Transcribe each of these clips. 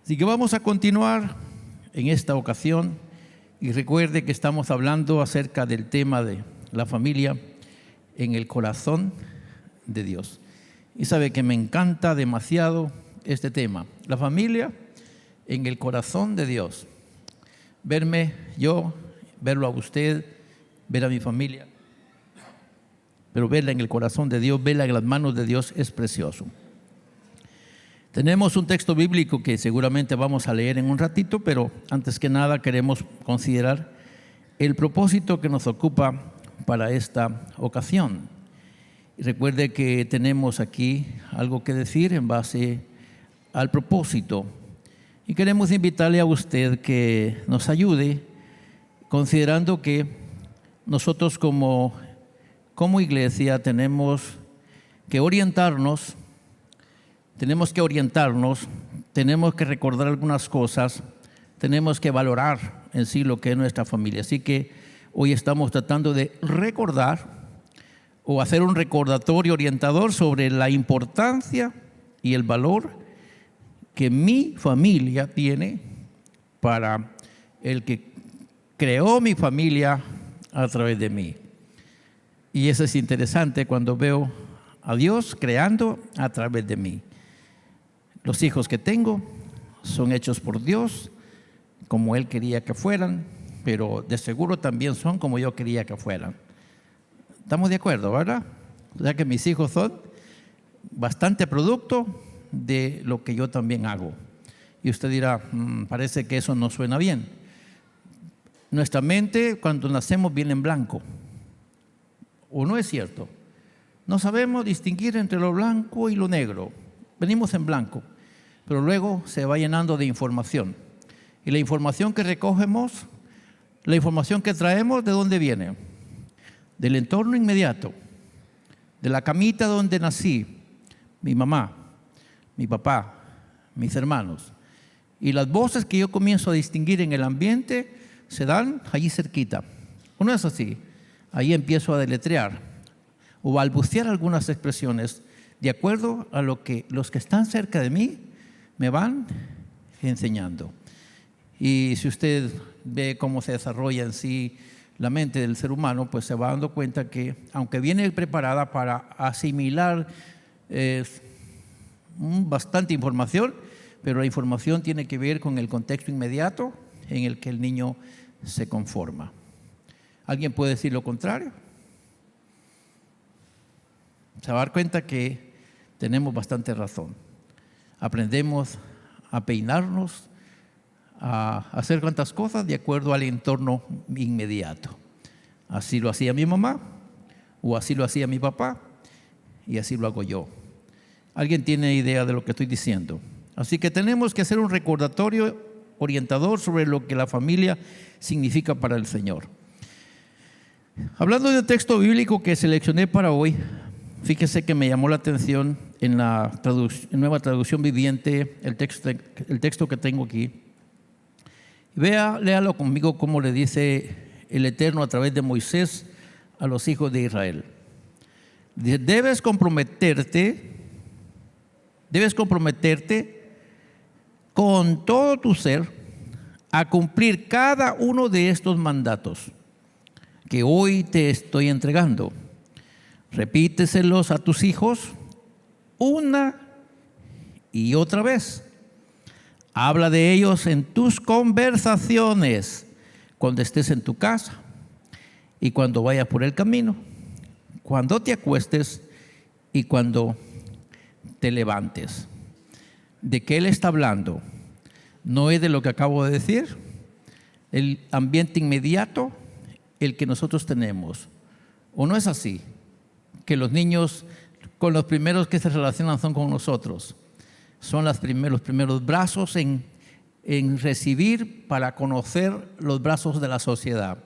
Así que vamos a continuar en esta ocasión y recuerde que estamos hablando acerca del tema de la familia en el corazón de Dios. Y sabe que me encanta demasiado este tema, la familia en el corazón de Dios. Verme yo, verlo a usted, ver a mi familia, pero verla en el corazón de Dios, verla en las manos de Dios es precioso. Tenemos un texto bíblico que seguramente vamos a leer en un ratito, pero antes que nada queremos considerar el propósito que nos ocupa para esta ocasión. Y recuerde que tenemos aquí algo que decir en base al propósito. Y queremos invitarle a usted que nos ayude considerando que nosotros como iglesia tenemos que orientarnos, tenemos que recordar algunas cosas, tenemos que valorar en sí lo que es nuestra familia. Así que hoy estamos tratando de recordar o hacer un recordatorio orientador sobre la importancia y el valor que mi familia tiene para el que creó mi familia a través de mí. Y eso es interesante cuando veo a Dios creando a través de mí. Los hijos que tengo son hechos por Dios, como Él quería que fueran, pero de seguro también son como yo quería que fueran. ¿Estamos de acuerdo, verdad? O sea que mis hijos son bastante producto de lo que yo también hago. Y usted dirá, parece que eso no suena bien. Nuestra mente cuando nacemos viene en blanco. ¿O no es cierto? No sabemos distinguir entre lo blanco y lo negro. Venimos en blanco, pero luego se va llenando de información. Y la información que recogemos, la información que traemos, ¿de dónde viene? Del entorno inmediato, de la camita donde nací, mi mamá, mi papá, mis hermanos. Y las voces que yo comienzo a distinguir en el ambiente se dan allí cerquita. ¿O no es así? Ahí empiezo a deletrear o balbucear algunas expresiones de acuerdo a lo que los que están cerca de mí me van enseñando. Y si usted ve cómo se desarrolla en sí la mente del ser humano, pues se va dando cuenta que aunque viene preparada para asimilar bastante información, pero la información tiene que ver con el contexto inmediato en el que el niño se conforma. ¿Alguien puede decir lo contrario? Se va a dar cuenta que tenemos bastante razón. Aprendemos a peinarnos, a hacer cuantas cosas de acuerdo al entorno inmediato. Así lo hacía mi mamá, o así lo hacía mi papá, y así lo hago yo. ¿Alguien tiene idea de lo que estoy diciendo? Así que tenemos que hacer un recordatorio orientador sobre lo que la familia significa para el Señor. Hablando del texto bíblico que seleccioné para hoy, fíjese que me llamó la atención en la Nueva Traducción Viviente, el texto que tengo aquí. Léalo conmigo como le dice el Eterno a través de Moisés a los hijos de Israel. Debes comprometerte con todo tu ser a cumplir cada uno de estos mandatos que hoy te estoy entregando. Repíteselos a tus hijos una y otra vez. Habla de ellos en tus conversaciones, cuando estés en tu casa y cuando vayas por el camino, cuando te acuestes y cuando te levantes. ¿De qué él está hablando? ¿No es de lo que acabo de decir? El ambiente inmediato, el que nosotros tenemos. ¿O no es así? Que los niños con los primeros que se relacionan son con nosotros. Son los primeros brazos en recibir para conocer los brazos de la sociedad.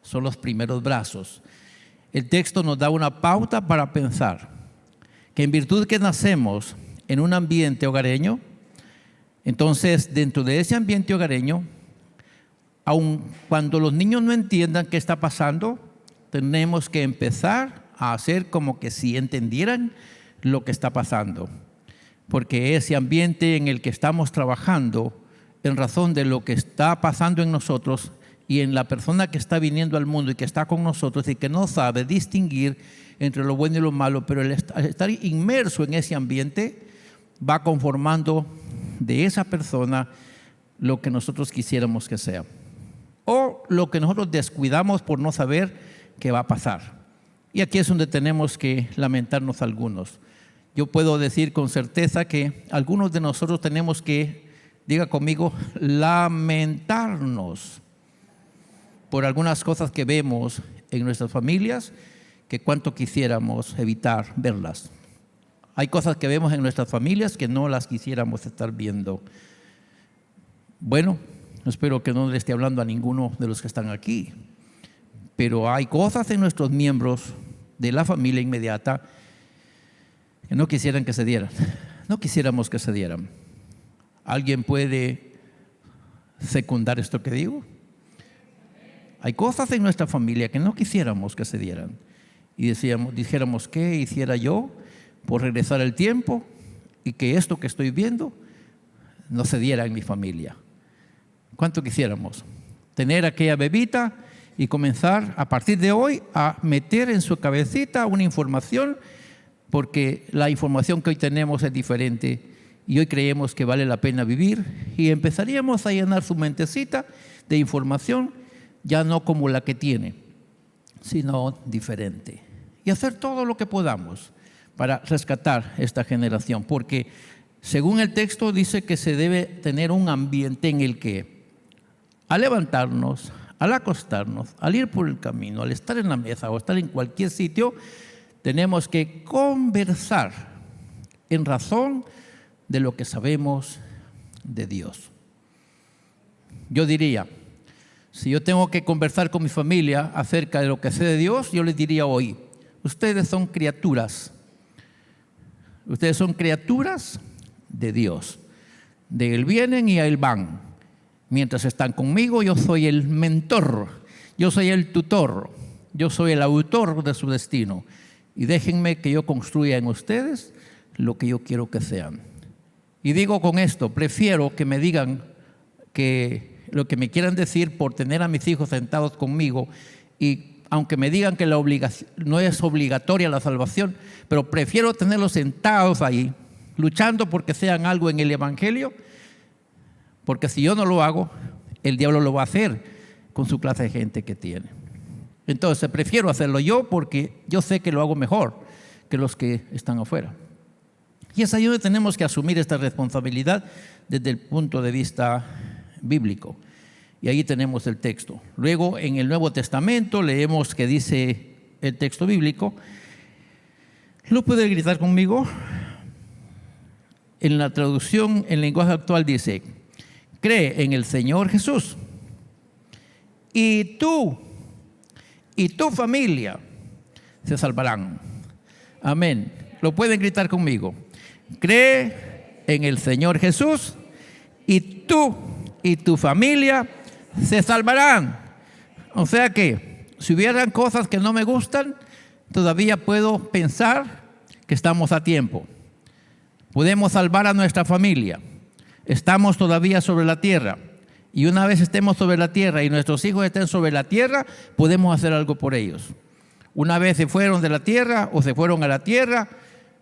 Son los primeros brazos. El texto nos da una pauta para pensar que en virtud que nacemos en un ambiente hogareño, entonces dentro de ese ambiente hogareño, aun cuando los niños no entiendan qué está pasando, tenemos que empezar a hacer como que si entendieran lo que está pasando. Porque ese ambiente en el que estamos trabajando en razón de lo que está pasando en nosotros y en la persona que está viniendo al mundo y que está con nosotros y que no sabe distinguir entre lo bueno y lo malo, pero el estar inmerso en ese ambiente va conformando de esa persona lo que nosotros quisiéramos que sea, o lo que nosotros descuidamos por no saber qué va a pasar. Y aquí es donde tenemos que lamentarnos algunos. Yo puedo decir con certeza que algunos de nosotros tenemos que, diga conmigo, lamentarnos por algunas cosas que vemos en nuestras familias que cuánto quisiéramos evitar verlas. Hay cosas que vemos en nuestras familias que no las quisiéramos estar viendo. Bueno, espero que no le esté hablando a ninguno de los que están aquí, pero hay cosas en nuestros miembros de la familia inmediata que no quisieran que se dieran. No quisiéramos que se dieran. ¿Alguien puede secundar esto que digo? Hay cosas en nuestra familia que no quisiéramos que se dieran. Y dijéramos, ¿qué hiciera yo por regresar el tiempo y que esto que estoy viendo no se diera en mi familia? ¿Cuánto quisiéramos tener aquella bebita y comenzar a partir de hoy a meter en su cabecita una información, porque la información que hoy tenemos es diferente y hoy creemos que vale la pena vivir, y empezaríamos a llenar su mentecita de información, ya no como la que tiene, sino diferente, y hacer todo lo que podamos para rescatar esta generación, porque según el texto dice que se debe tener un ambiente en el que al levantarnos, al acostarnos, al ir por el camino, al estar en la mesa o estar en cualquier sitio, tenemos que conversar en razón de lo que sabemos de Dios. Yo diría, si yo tengo que conversar con mi familia acerca de lo que sé de Dios, yo les diría hoy, ustedes son criaturas. Ustedes son criaturas de Dios. De Él vienen y a Él van. Mientras están conmigo, yo soy el mentor, yo soy el tutor, yo soy el autor de su destino. Y déjenme que yo construya en ustedes lo que yo quiero que sean. Y digo con esto, prefiero que me digan que lo que me quieran decir por tener a mis hijos sentados conmigo, y aunque me digan que no es obligatoria la salvación, pero prefiero tenerlos sentados ahí, luchando porque sean algo en el Evangelio, porque si yo no lo hago, el diablo lo va a hacer con su clase de gente que tiene. Entonces prefiero hacerlo yo porque yo sé que lo hago mejor que los que están afuera. Y es ahí donde tenemos que asumir esta responsabilidad desde el punto de vista bíblico. Y ahí tenemos el texto. Luego en el Nuevo Testamento leemos que dice el texto bíblico. ¿Lo puede gritar conmigo? En la traducción en lenguaje actual dice: cree en el Señor Jesús y tú y tu familia se salvarán. Amén. ¿Lo pueden gritar conmigo? Cree en el Señor Jesús y tú y tu familia se salvarán. O sea que si hubieran cosas que no me gustan, todavía puedo pensar que estamos a tiempo. Podemos salvar a nuestra familia. Estamos todavía sobre la tierra, y una vez estemos sobre la tierra y nuestros hijos estén sobre la tierra, podemos hacer algo por ellos. Una vez se fueron de la tierra o se fueron a la tierra,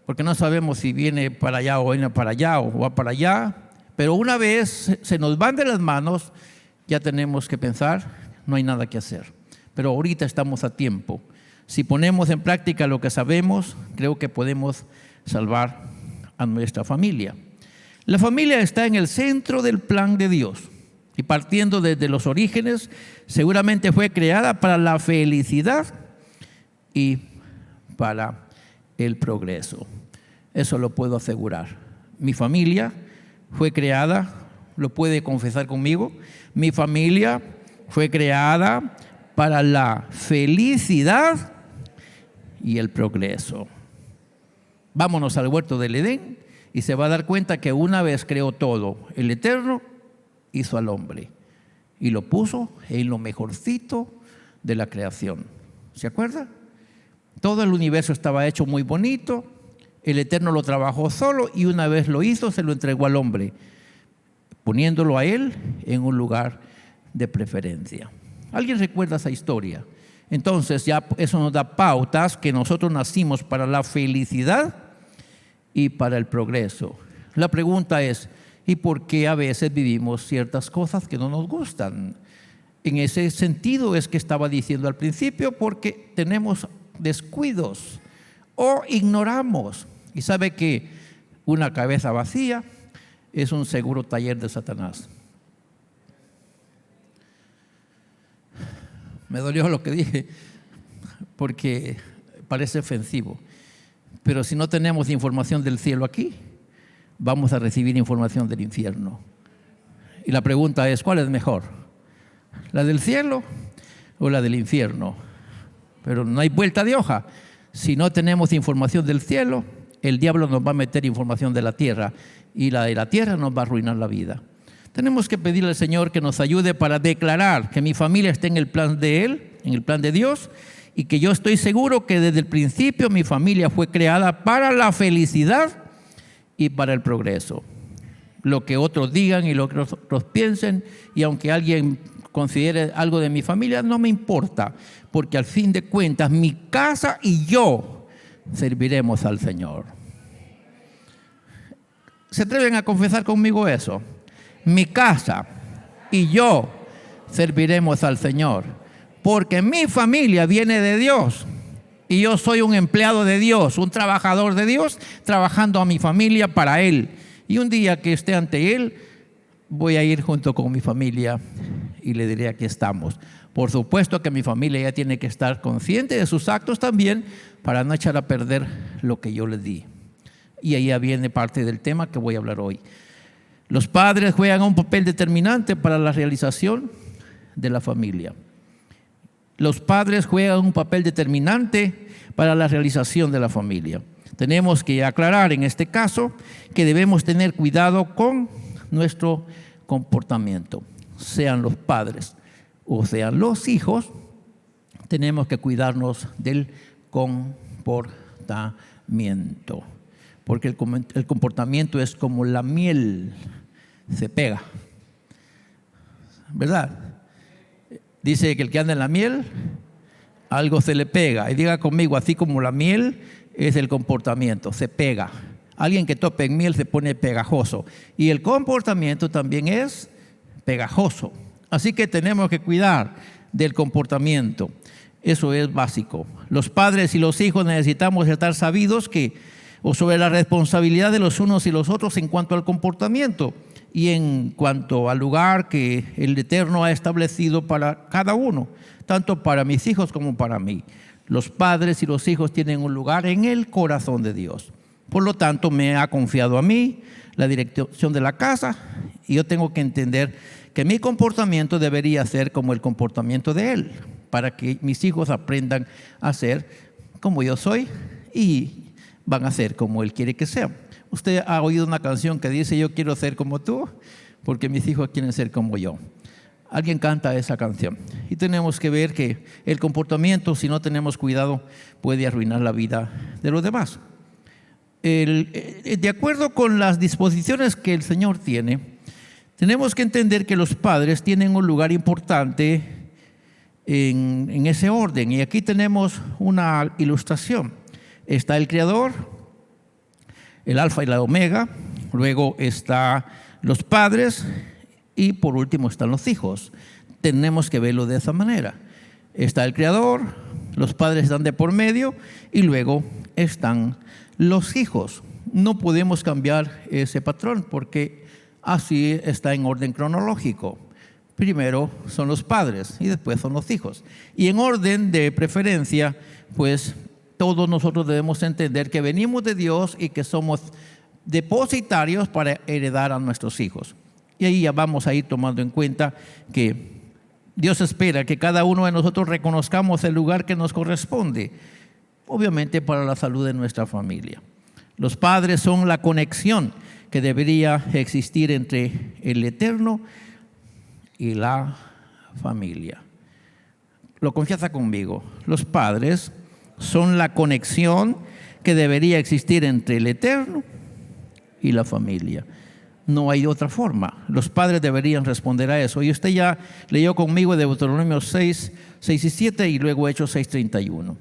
porque no sabemos si viene para allá o viene para allá o va para allá, pero una vez se nos van de las manos, ya tenemos que pensar, no hay nada que hacer. Pero ahorita estamos a tiempo. Si ponemos en práctica lo que sabemos, creo que podemos salvar a nuestra familia. La familia está en el centro del plan de Dios, y partiendo desde los orígenes, seguramente fue creada para la felicidad y para el progreso. Eso lo puedo asegurar. Mi familia fue creada, lo puede confesar conmigo, mi familia fue creada para la felicidad y el progreso. Vámonos al huerto del Edén y se va a dar cuenta que una vez creó todo, el Eterno hizo al hombre y lo puso en lo mejorcito de la creación. ¿Se acuerda? Todo el universo estaba hecho muy bonito, el Eterno lo trabajó solo y una vez lo hizo, se lo entregó al hombre. poniéndolo a Él en un lugar de preferencia. ¿Alguien recuerda esa historia? Entonces ya eso nos da pautas que nosotros nacimos para la felicidad y para el progreso. La pregunta es, ¿y por qué a veces vivimos ciertas cosas que no nos gustan? En ese sentido es que estaba diciendo al principio, porque tenemos descuidos o ignoramos. Y sabe que una cabeza vacía es un seguro taller de Satanás. Me dolió lo que dije, porque parece ofensivo. Pero si no tenemos información del cielo aquí, vamos a recibir información del infierno. Y la pregunta es, ¿cuál es mejor? ¿La del cielo o la del infierno? Pero no hay vuelta de hoja. Si no tenemos información del cielo, el diablo nos va a meter información de la tierra, y la de la tierra nos va a arruinar la vida. Tenemos que pedirle al Señor que nos ayude para declarar que mi familia esté en el plan de Él, en el plan de Dios, y que yo estoy seguro que desde el principio mi familia fue creada para la felicidad y para el progreso. Lo que otros digan y lo que otros piensen, y aunque alguien considere algo de mi familia, no me importa, porque al fin de cuentas mi casa y yo serviremos al Señor. ¿Se atreven a confesar conmigo eso? Mi casa y yo serviremos al Señor, porque mi familia viene de Dios y yo soy un empleado de Dios, un trabajador de Dios, trabajando a mi familia para Él. Y un día que esté ante Él, voy a ir junto con mi familia y le diré: aquí estamos. Por supuesto que mi familia ya tiene que estar consciente de sus actos también, para no echar a perder lo que yo les di. Y ahí viene parte del tema que voy a hablar hoy. Los padres juegan un papel determinante para la realización de la familia. Los padres juegan un papel determinante para la realización de la familia. Tenemos que aclarar en este caso que debemos tener cuidado con nuestro comportamiento. Sean los padres o sean los hijos, tenemos que cuidarnos del comportamiento. Porque el comportamiento es como la miel, se pega, ¿verdad? Dice que el que anda en la miel, algo se le pega. Y diga conmigo, así como la miel es el comportamiento, se pega. Alguien que tope en miel se pone pegajoso. Y el comportamiento también es pegajoso. Así que tenemos que cuidar del comportamiento. Eso es básico. Los padres y los hijos necesitamos estar sabidos sobre la responsabilidad de los unos y los otros en cuanto al comportamiento y en cuanto al lugar que el Eterno ha establecido para cada uno, tanto para mis hijos como para mí. Los padres y los hijos tienen un lugar en el corazón de Dios. Por lo tanto, me ha confiado a mí la dirección de la casa, y yo tengo que entender que mi comportamiento debería ser como el comportamiento de Él, para que mis hijos aprendan a ser como yo soy y van a ser como Él quiere que sean. Usted ha oído una canción que dice: yo quiero ser como tú, porque mis hijos quieren ser como yo. Alguien canta esa canción. Y tenemos que ver que el comportamiento, si no tenemos cuidado, puede arruinar la vida de los demás. De acuerdo con las disposiciones que el Señor tiene, tenemos que entender que los padres tienen un lugar importante en ese orden. Y aquí tenemos una ilustración. Está el Creador, el Alfa y la Omega, luego están los padres y por último están los hijos. Tenemos que verlo de esa manera. Está el Creador, los padres están de por medio y luego están los hijos. No podemos cambiar ese patrón porque así está en orden cronológico. Primero son los padres y después son los hijos. Y en orden de preferencia, pues todos nosotros debemos entender que venimos de Dios y que somos depositarios para heredar a nuestros hijos. Y ahí ya vamos a ir tomando en cuenta que Dios espera que cada uno de nosotros reconozcamos el lugar que nos corresponde, obviamente para la salud de nuestra familia. Los padres son la conexión que debería existir entre el Eterno y la familia. Lo confiesa conmigo. Los padres son la conexión que debería existir entre el Eterno y la familia. No hay otra forma. Los padres deberían responder a eso. Y usted ya leyó conmigo Deuteronomio 6 y 7 y luego Hechos 6:31.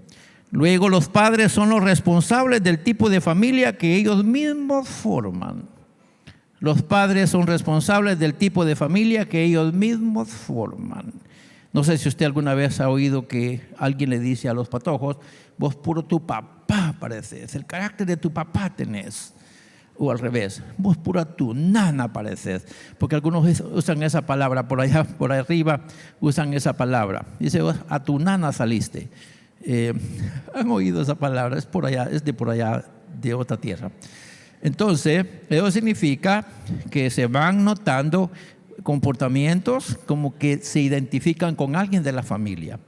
Luego los padres son los responsables del tipo de familia que ellos mismos forman. Los padres son responsables del tipo de familia que ellos mismos forman. No sé si usted alguna vez ha oído que alguien le dice a los patojos: vos puro tu papá pareces, el carácter de tu papá tenés. O al revés, vos pura tu nana pareces. Porque algunos usan esa palabra, por allá, por arriba usan esa palabra. Dice: a tu nana saliste. Han oído esa palabra, es de por allá, de otra tierra. Entonces, eso significa que se van notando comportamientos como que se identifican con alguien de la familia.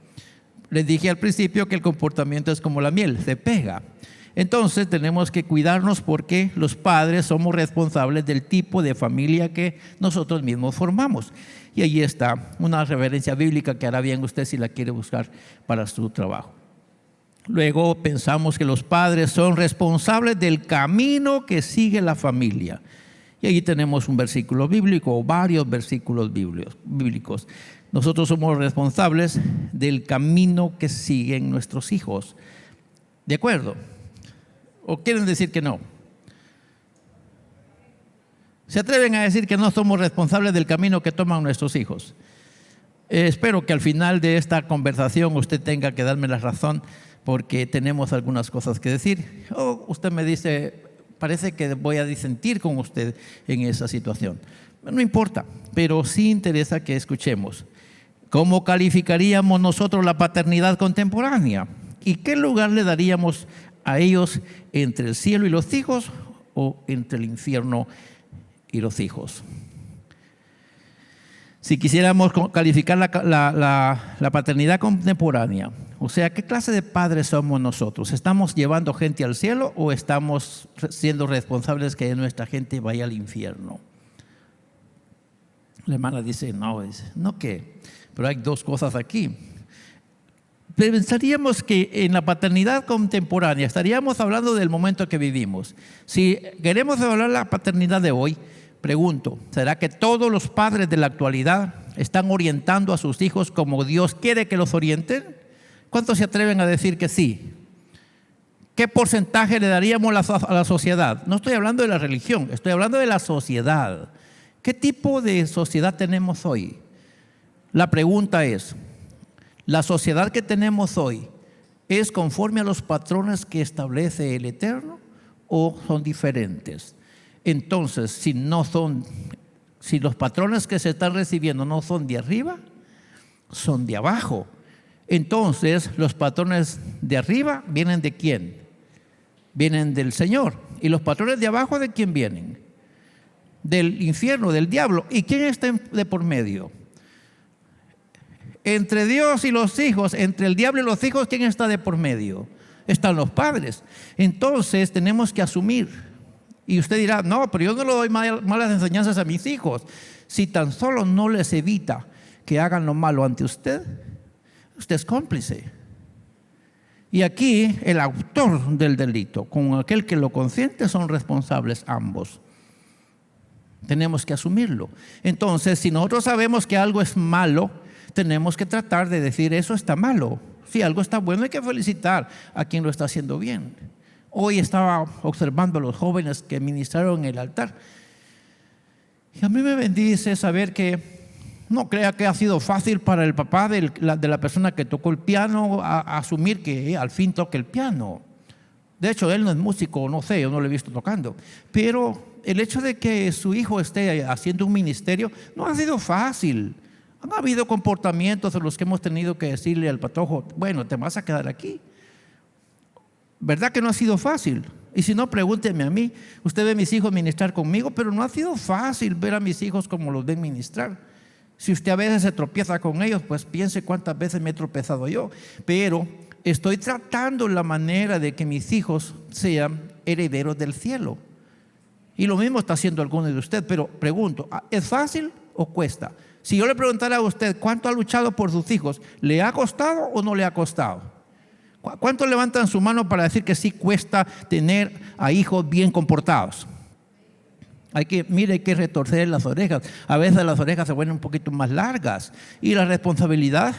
Les dije al principio que el comportamiento es como la miel, se pega. Entonces tenemos que cuidarnos porque los padres somos responsables del tipo de familia que nosotros mismos formamos. Y ahí está una referencia bíblica que hará bien usted si la quiere buscar para su trabajo. Luego pensamos que los padres son responsables del camino que sigue la familia. Y ahí tenemos un versículo bíblico o varios versículos bíblicos. Nosotros somos responsables del camino que siguen nuestros hijos. ¿De acuerdo? ¿O quieren decir que no? ¿Se atreven a decir que no somos responsables del camino que toman nuestros hijos? Espero que al final de esta conversación usted tenga que darme la razón, porque tenemos algunas cosas que decir. O usted me dice: parece que voy a disentir con usted en esa situación. No importa, pero sí interesa que escuchemos. ¿Cómo calificaríamos nosotros la paternidad contemporánea? ¿Y qué lugar le daríamos a ellos entre el cielo y los hijos o entre el infierno y los hijos? Si quisiéramos calificar la paternidad contemporánea, o sea, ¿qué clase de padres somos nosotros? ¿Estamos llevando gente al cielo o estamos siendo responsables que nuestra gente vaya al infierno? La hermana dice: no qué, pero hay dos cosas aquí. Pensaríamos que en la paternidad contemporánea estaríamos hablando del momento que vivimos. Si queremos hablar de la paternidad de hoy, pregunto: ¿será que todos los padres de la actualidad están orientando a sus hijos como Dios quiere que los orienten? ¿Cuántos se atreven a decir que sí? ¿Qué porcentaje le daríamos a la sociedad? No estoy hablando de la religión, estoy hablando de la sociedad. ¿Qué tipo de sociedad tenemos hoy? La pregunta es: ¿la sociedad que tenemos hoy es conforme a los patrones que establece el Eterno o son diferentes? Entonces, si los patrones que se están recibiendo no son de arriba, son de abajo. Entonces, los patrones de arriba vienen ¿de quién? Vienen del Señor. ¿Y los patrones de abajo de quién vienen? Del infierno, del diablo. ¿Y quién está de por medio? Entre Dios y los hijos, entre el diablo y los hijos, ¿quién está de por medio? Están los padres. Entonces, tenemos que asumir. Y usted dirá: no, pero yo no le doy malas enseñanzas a mis hijos. Si tan solo no les evita que hagan lo malo ante usted, usted es cómplice. Y aquí el autor del delito con aquel que lo consiente son responsables ambos. Tenemos que asumirlo. Entonces, si nosotros sabemos que algo es malo, tenemos que tratar de decir: eso está malo. Si algo está bueno, hay que felicitar a quien lo está haciendo bien. Hoy estaba observando a los jóvenes que ministraron en el altar. Y a mí me bendice saber que no crea que ha sido fácil para el papá de la persona que tocó el piano a asumir que al fin toque el piano. De hecho, él no es músico, no sé, yo no lo he visto tocando. Pero el hecho de que su hijo esté haciendo un ministerio no ha sido fácil. Han habido comportamientos en los que hemos tenido que decirle al patojo: bueno, te vas a quedar aquí. ¿Verdad que no ha sido fácil? Y si no, pregúnteme a mí. Usted ve a mis hijos ministrar conmigo, pero no ha sido fácil ver a mis hijos como los ven ministrar. Si usted a veces se tropieza con ellos, pues piense cuántas veces me he tropezado yo. Pero estoy tratando la manera de que mis hijos sean herederos del cielo. Y lo mismo está haciendo alguno de ustedes. Pero pregunto: ¿es fácil o cuesta? Si yo le preguntara a usted cuánto ha luchado por sus hijos, ¿le ha costado o no le ha costado? ¿Cuántos levantan su mano para decir que sí cuesta tener a hijos bien comportados? Hay que retorcer las orejas. A veces las orejas se vuelven un poquito más largas. Y la responsabilidad,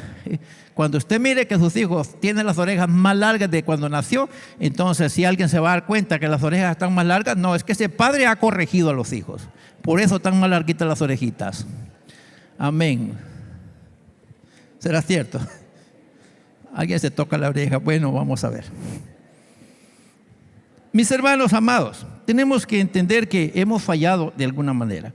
cuando usted mire que sus hijos tienen las orejas más largas de cuando nació, entonces si alguien se va a dar cuenta que las orejas están más largas, no, es que ese padre ha corregido a los hijos. Por eso están más larguitas las orejitas. Amén. ¿Será cierto? Alguien se toca la oreja. Bueno, vamos a ver. Mis hermanos amados, tenemos que entender que hemos fallado de alguna manera.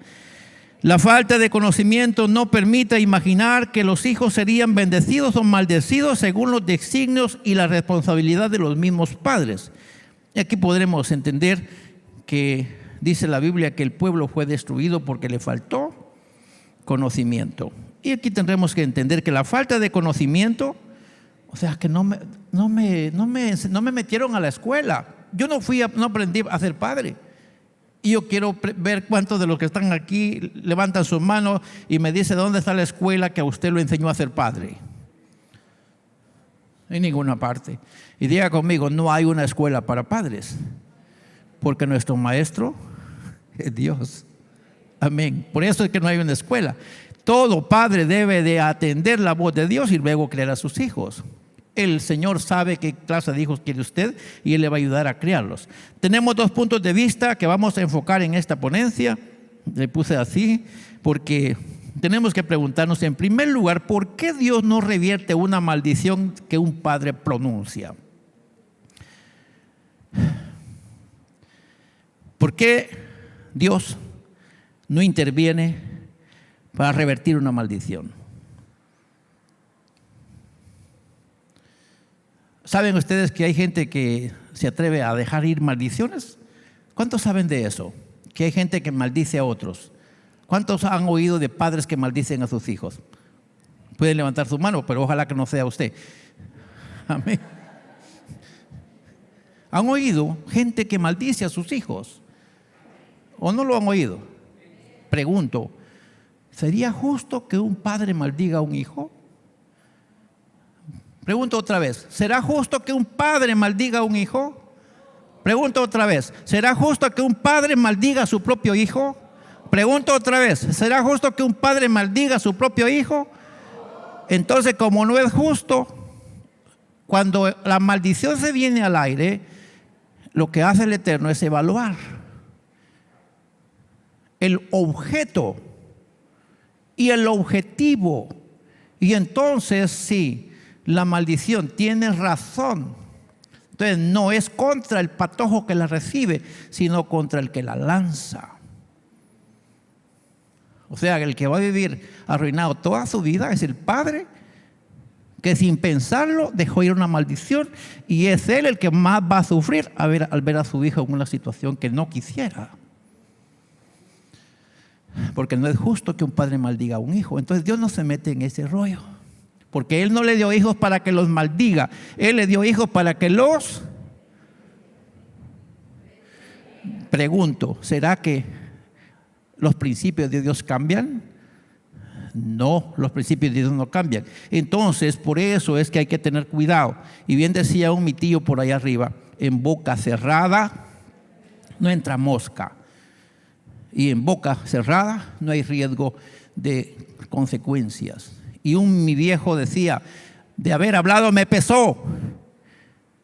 La falta de conocimiento no permite imaginar que los hijos serían bendecidos o maldecidos según los designios y la responsabilidad de los mismos padres. Y aquí podremos entender que dice la Biblia que el pueblo fue destruido porque le faltó conocimiento. Y aquí tendremos que entender que la falta de conocimiento, o sea, que no me metieron a la escuela. Yo no aprendí a ser padre. Y yo quiero ver cuántos de los que están aquí levantan sus manos y me dice dónde está la escuela que a usted lo enseñó a ser padre. En ninguna parte. Y diga conmigo, no hay una escuela para padres, porque nuestro maestro es Dios. Amén. Por eso es que no hay una escuela. Todo padre debe de atender la voz de Dios y luego criar a sus hijos. El Señor sabe qué clase de hijos quiere usted y Él le va a ayudar a criarlos. Tenemos 2 puntos de vista que vamos a enfocar en esta ponencia. Le puse así porque tenemos que preguntarnos en primer lugar, ¿por qué Dios no revierte una maldición que un padre pronuncia? ¿Por qué Dios no interviene para revertir una maldición? ¿Saben ustedes que hay gente que se atreve a dejar ir maldiciones? ¿Cuántos saben de eso? Que hay gente que maldice a otros. ¿Cuántos han oído de padres que maldicen a sus hijos? Pueden levantar su mano, pero ojalá que no sea usted. Amén. ¿Han oído gente que maldice a sus hijos? ¿O no lo han oído? Pregunto, ¿sería justo que un padre maldiga a un hijo? Pregunto otra vez, ¿será justo que un padre maldiga a un hijo? Pregunto otra vez, ¿será justo que un padre maldiga a su propio hijo? Pregunto otra vez, ¿será justo que un padre maldiga a su propio hijo? Entonces, como no es justo, cuando la maldición se viene al aire, lo que hace el Eterno es evaluar el objeto y el objetivo. Y entonces, sí, la maldición tiene razón. Entonces no es contra el patojo que la recibe, sino contra el que la lanza. O sea, el que va a vivir arruinado toda su vida es el padre que sin pensarlo dejó ir una maldición, y es él el que más va a sufrir al ver a su hijo en una situación que no quisiera. Porque no es justo que un padre maldiga a un hijo. Entonces Dios no se mete en ese rollo. Porque Él no le dio hijos para que los maldiga. Él le dio hijos para que los... Pregunto, ¿será que los principios de Dios cambian? No, los principios de Dios no cambian. Entonces, por eso es que hay que tener cuidado. Y bien decía mi tío por allá arriba, en boca cerrada no entra mosca. Y en boca cerrada no hay riesgo de consecuencias. Y mi viejo decía, de haber hablado me pesó,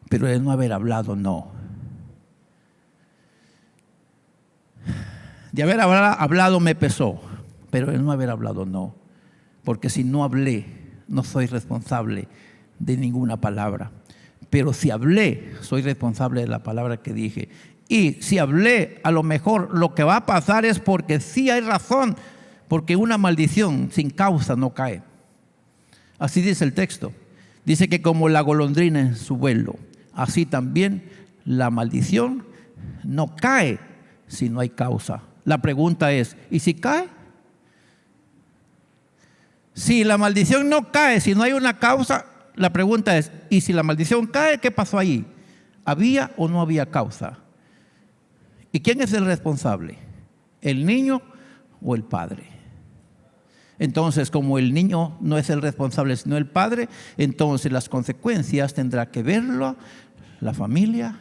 pero de no haber hablado no. De haber hablado me pesó, pero de no haber hablado no. Porque si no hablé, no soy responsable de ninguna palabra. Pero si hablé, soy responsable de la palabra que dije. Y si hablé, a lo mejor lo que va a pasar es porque sí hay razón, porque una maldición sin causa no cae. Así dice el texto. Dice que como la golondrina en su vuelo, así también la maldición no cae si no hay causa. La pregunta es, ¿y si cae? Si la maldición no cae si no hay una causa, la pregunta es, ¿y si la maldición cae, qué pasó ahí? ¿Había o no había causa? ¿Y quién es el responsable? ¿El niño o el padre? Entonces, como el niño no es el responsable sino el padre, entonces las consecuencias tendrá que verlo la familia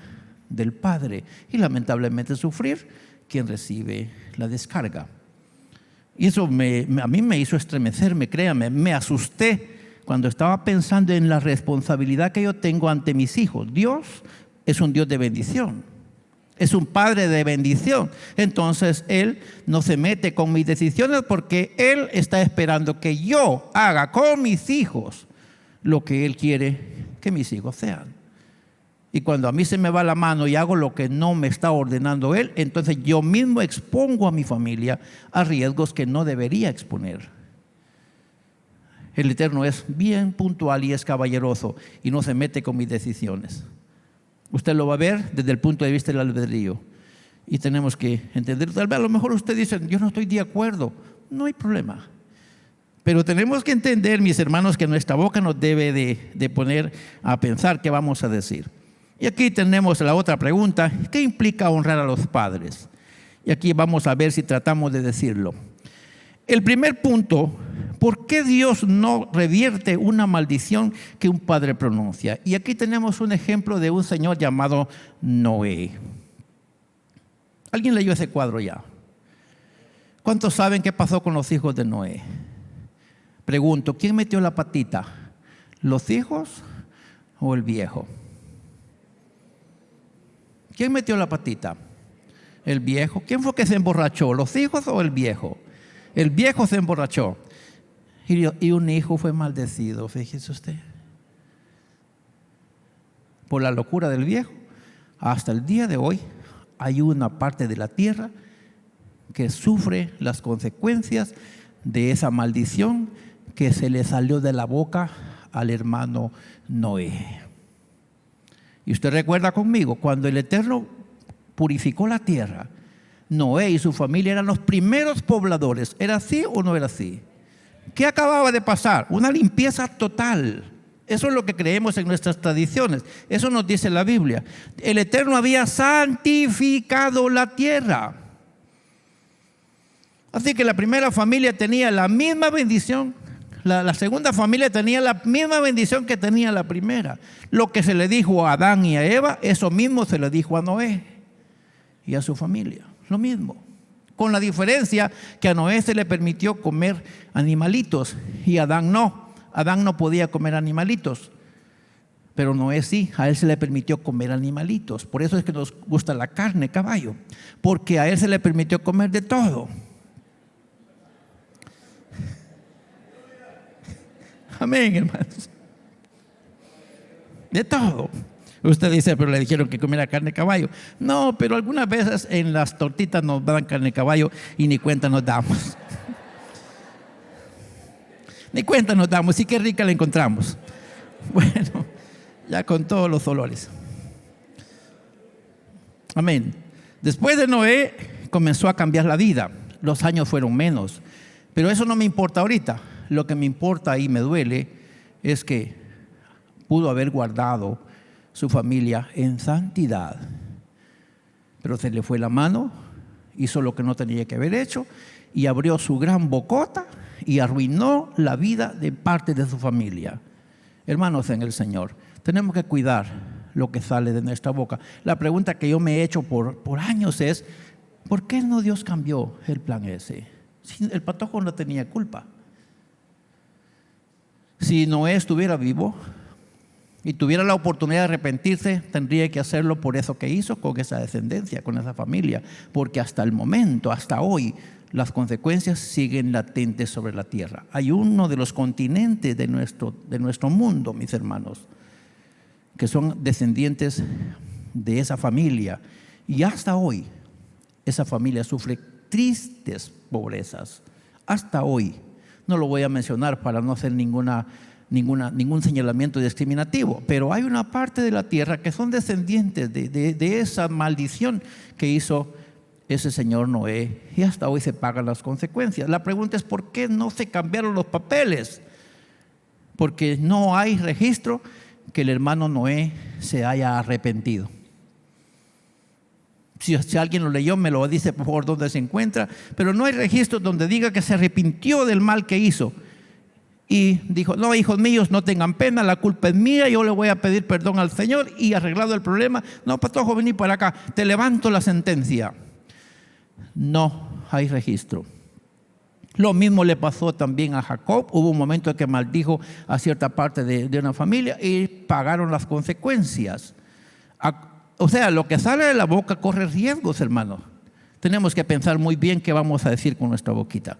del padre y lamentablemente sufrir quien recibe la descarga. Y eso a mí me hizo estremecerme, créame, me asusté cuando estaba pensando en la responsabilidad que yo tengo ante mis hijos. Dios es un Dios de bendición, es un Padre de bendición. Entonces Él no se mete con mis decisiones porque Él está esperando que yo haga con mis hijos lo que Él quiere que mis hijos sean. Y cuando a mí se me va la mano y hago lo que no me está ordenando Él, entonces yo mismo expongo a mi familia a riesgos que no debería exponer. El Eterno es bien puntual y es caballeroso y no se mete con mis decisiones. Usted lo va a ver desde el punto de vista del albedrío. Y tenemos que entender, tal vez a lo mejor usted dice, yo no estoy de acuerdo. No hay problema. Pero tenemos que entender, mis hermanos, que nuestra boca nos debe de poner a pensar qué vamos a decir. Y aquí tenemos la otra pregunta, ¿qué implica honrar a los padres? Y aquí vamos a ver si tratamos de decirlo. El primer punto, ¿por qué Dios no revierte una maldición que un padre pronuncia? Y aquí tenemos un ejemplo de un señor llamado Noé. ¿Alguien leyó ese cuadro ya? ¿Cuántos saben qué pasó con los hijos de Noé? Pregunto, ¿quién metió la patita? ¿Los hijos o el viejo? ¿Quién metió la patita? El viejo. ¿Quién fue que se emborrachó? ¿Los hijos o el viejo? El viejo se emborrachó. Y un hijo fue maldecido, fíjese usted. Por la locura del viejo. Hasta el día de hoy hay una parte de la tierra que sufre las consecuencias de esa maldición que se le salió de la boca al hermano Noé. Y usted recuerda conmigo, cuando el Eterno purificó la tierra, Noé y su familia eran los primeros pobladores. ¿Era así o no era así? ¿Qué acababa de pasar? Una limpieza total. Eso es lo que creemos en nuestras tradiciones. Eso nos dice la Biblia. El Eterno había santificado la tierra. Así que la primera familia tenía la misma bendición. La segunda familia tenía la misma bendición que tenía la primera. Lo que se le dijo a Adán y a Eva, eso mismo se le dijo a Noé y a su familia. Lo mismo. Con la diferencia que a Noé se le permitió comer animalitos y a Adán no. Adán no podía comer animalitos. Pero Noé sí, a él se le permitió comer animalitos. Por eso es que nos gusta la carne, caballo. Porque a él se le permitió comer de todo. Amén, hermanos. De todo. Usted dice, pero le dijeron que comiera carne de caballo. No, pero algunas veces en las tortitas nos dan carne de caballo y ni cuenta nos damos. Ni cuenta nos damos. Sí, qué rica la encontramos. Bueno, ya con todos los olores. Amén. Después de Noé comenzó a cambiar la vida. Los años fueron menos. Pero eso no me importa ahorita. Lo que me importa y me duele es que pudo haber guardado su familia en santidad. Pero se le fue la mano, hizo lo que no tenía que haber hecho y abrió su gran bocota y arruinó la vida de parte de su familia. Hermanos en el Señor, tenemos que cuidar lo que sale de nuestra boca. La pregunta que yo me he hecho por años es, ¿por qué no Dios cambió el plan ese? Si el patojo no tenía culpa. Si Noé estuviera vivo y tuviera la oportunidad de arrepentirse, tendría que hacerlo por eso que hizo con esa descendencia, con esa familia. Porque hasta el momento, hasta hoy, las consecuencias siguen latentes sobre la tierra. Hay uno de los continentes de nuestro mundo, mis hermanos, que son descendientes de esa familia. Y hasta hoy, esa familia sufre tristes pobrezas. Hasta hoy. No lo voy a mencionar para no hacer ningún señalamiento discriminativo, pero hay una parte de la tierra que son descendientes de esa maldición que hizo ese señor Noé y hasta hoy se pagan las consecuencias. La pregunta es ¿por qué no se cambiaron los papeles? Porque no hay registro que el hermano Noé se haya arrepentido. Si alguien lo leyó, me lo dice por favor dónde se encuentra, pero no hay registro donde diga que se arrepintió del mal que hizo y dijo, no, hijos míos, no tengan pena, la culpa es mía, yo le voy a pedir perdón al Señor y arreglado el problema, no, patojo, vení para acá, te levanto la sentencia. no hay registro. Lo mismo le pasó también a Jacob. Hubo un momento en que maldijo a cierta parte de una familia y pagaron las consecuencias. O sea, lo que sale de la boca corre riesgos, hermanos. Tenemos que pensar muy bien qué vamos a decir con nuestra boquita.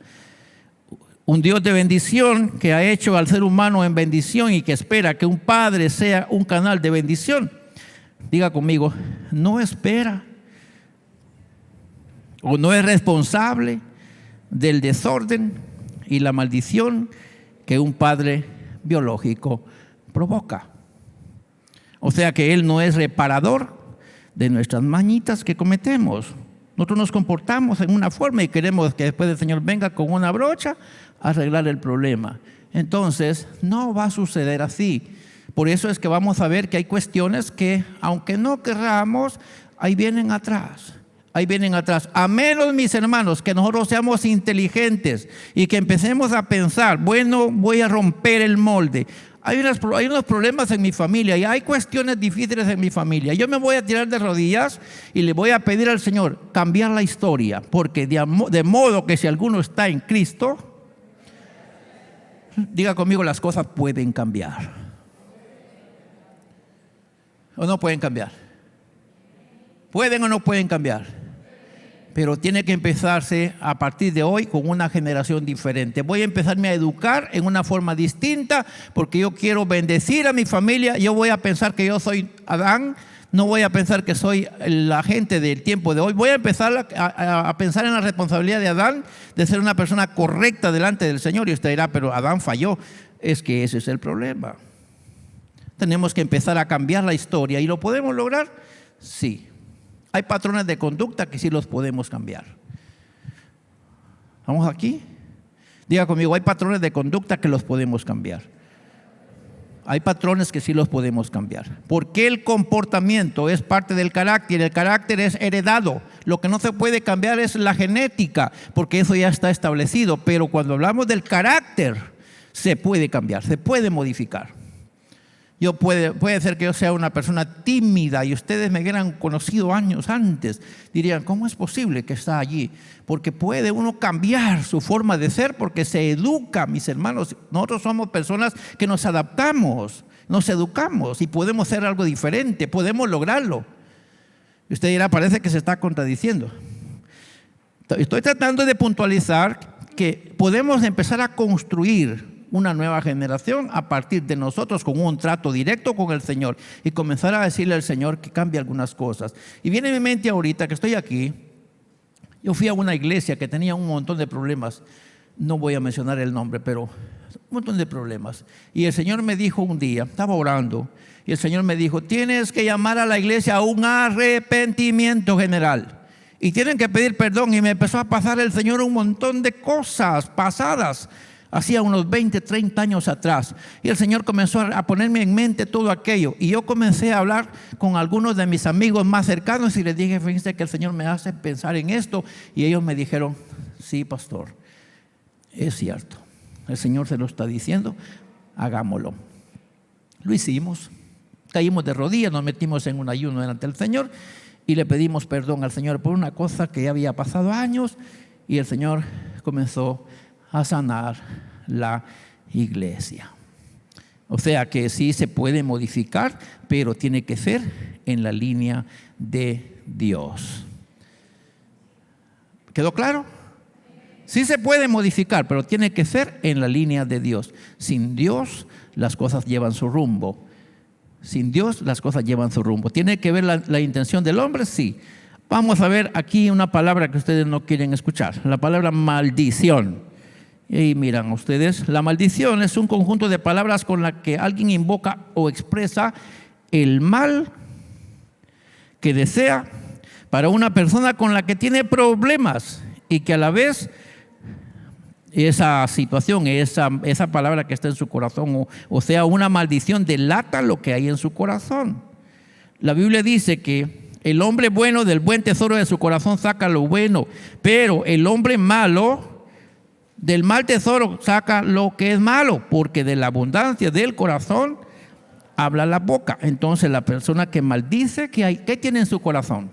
Un Dios de bendición que ha hecho al ser humano en bendición y que espera que un padre sea un canal de bendición. Diga conmigo, no espera o no es responsable del desorden y la maldición que un padre biológico provoca. O sea que Él no es reparador de nuestras mañitas que cometemos. Nosotros nos comportamos en una forma y queremos que después el Señor venga con una brocha a arreglar el problema. Entonces, no va a suceder así. Por eso es que vamos a ver que hay cuestiones que, aunque no querramos, ahí vienen atrás. Ahí vienen atrás. A menos, mis hermanos, que nosotros seamos inteligentes y que empecemos a pensar, bueno, voy a romper el molde. Hay unos problemas en mi familia y hay cuestiones difíciles en mi familia. Yo me voy a tirar de rodillas y le voy a pedir al Señor cambiar la historia, porque de modo que si alguno está en Cristo, diga conmigo, las cosas pueden cambiar. ¿O no pueden cambiar? ¿Pueden o no pueden cambiar? Pero tiene que empezarse a partir de hoy con una generación diferente. Voy a empezarme a educar en una forma distinta porque yo quiero bendecir a mi familia. Yo voy a pensar que yo soy Adán, no voy a pensar que soy la gente del tiempo de hoy. Voy a empezar a pensar en la responsabilidad de Adán de ser una persona correcta delante del Señor. Y usted dirá, pero Adán falló. Es que ese es el problema. Tenemos que empezar a cambiar la historia. ¿Y lo podemos lograr? Sí. Hay patrones de conducta que sí los podemos cambiar. ¿Vamos aquí? Diga conmigo, hay patrones de conducta que los podemos cambiar. Hay patrones que sí los podemos cambiar. Porque el comportamiento es parte del carácter. El carácter es heredado. Lo que no se puede cambiar es la genética, porque eso ya está establecido. Pero cuando hablamos del carácter, se puede cambiar, se puede modificar. Puede ser que yo sea una persona tímida y ustedes me hubieran conocido años antes. Dirían, ¿cómo es posible que está allí? Porque puede uno cambiar su forma de ser porque se educa, mis hermanos. Nosotros somos personas que nos adaptamos, nos educamos y podemos hacer algo diferente, podemos lograrlo. Y usted dirá, parece que se está contradiciendo. Estoy tratando de puntualizar que podemos empezar a construir una nueva generación a partir de nosotros con un trato directo con el Señor y comenzar a decirle al Señor que cambie algunas cosas. Y viene a mi mente ahorita que estoy aquí, yo fui a una iglesia que tenía un montón de problemas, no voy a mencionar el nombre, pero un montón de problemas. Y el Señor me dijo un día, estaba orando, y el Señor me dijo, tienes que llamar a la iglesia a un arrepentimiento general. Y tienen que pedir perdón. Y me empezó a pasar el Señor un montón de cosas pasadas, hacía unos 20, 30 años atrás. Y el Señor comenzó a ponerme en mente todo aquello. Y yo comencé a hablar con algunos de mis amigos más cercanos y les dije, fíjense que el Señor me hace pensar en esto. Y ellos me dijeron, sí, pastor, es cierto. El Señor se lo está diciendo, hagámoslo. Lo hicimos. Caímos de rodillas, nos metimos en un ayuno delante del Señor y le pedimos perdón al Señor por una cosa que ya había pasado años. Y el Señor comenzó a sanar la iglesia. O sea que sí se puede modificar, pero tiene que ser en la línea de Dios. ¿Quedó claro? Sí se puede modificar, pero tiene que ser en la línea de Dios. Sin Dios las cosas llevan su rumbo. Sin Dios las cosas llevan su rumbo. ¿Tiene que ver la intención del hombre? Sí. Vamos a ver aquí una palabra que ustedes no quieren escuchar. La palabra maldición. Y miran ustedes, la maldición es un conjunto de palabras con la que alguien invoca o expresa el mal que desea para una persona con la que tiene problemas y que a la vez esa situación, esa palabra que está en su corazón, o sea, una maldición delata lo que hay en su corazón. La Biblia dice que el hombre bueno del buen tesoro de su corazón saca lo bueno, pero el hombre malo del mal tesoro saca lo que es malo, porque de la abundancia del corazón habla la boca. Entonces la persona que maldice, ¿qué tiene en su corazón?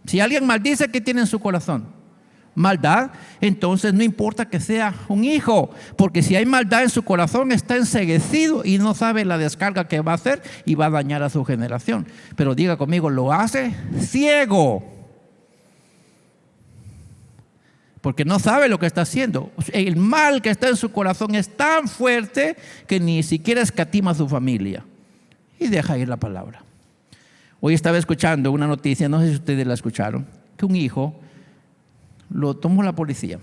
Si alguien maldice, ¿qué tiene en su corazón? Maldad. Entonces no importa que sea un hijo, porque si hay maldad en su corazón está enceguecido y no sabe la descarga que va a hacer y va a dañar a su generación. Pero diga conmigo, lo hace ciego, porque no sabe lo que está haciendo. El mal que está en su corazón es tan fuerte que ni siquiera escatima a su familia y deja ir la palabra. Hoy estaba escuchando una noticia, no sé si ustedes la escucharon, que un hijo lo tomó la policía